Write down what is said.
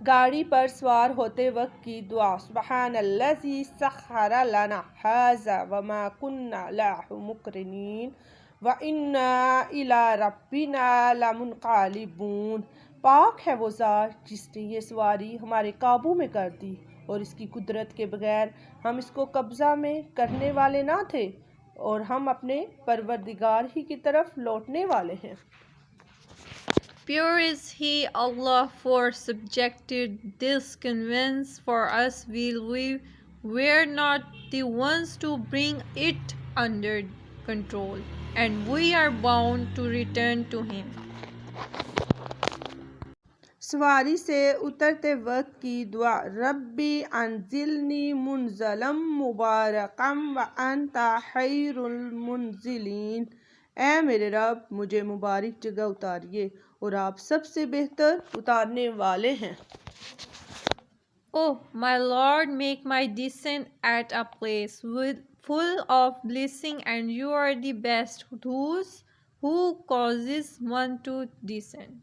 گاڑی پر سوار ہوتے وقت کی دعا، سبحان الذی سخر لنا ھذا وما کنا لہ مقرنین وَإِنَّا إِلَىٰ رَبِّنَا لَمُنْقَلِبُونَ۔ پاک ہے وہ ذات جس نے یہ سواری ہمارے قابو میں کر دی اور اس کی قدرت کے بغیر ہم اس کو قبضہ میں کرنے والے نہ تھے، اور ہم اپنے پروردگار ہی کی طرف لوٹنے والے ہیں۔ Pure is He, Allah, for subjected this conveyance for us while we were not the ones to bring it under control, and we are bound to return to Him. سواری سے اترتے وقت کی دعا، ربی انزلنی منزلا مبارکا وانت خیر المنزلین۔ اے میرے رب، مجھے مبارک جگہ اتاریے اور آپ سب سے بہتر اتارنے والے ہیں۔ Oh, my Lord, make my descent at a place full of blessing, and you are the best who causes one to descend.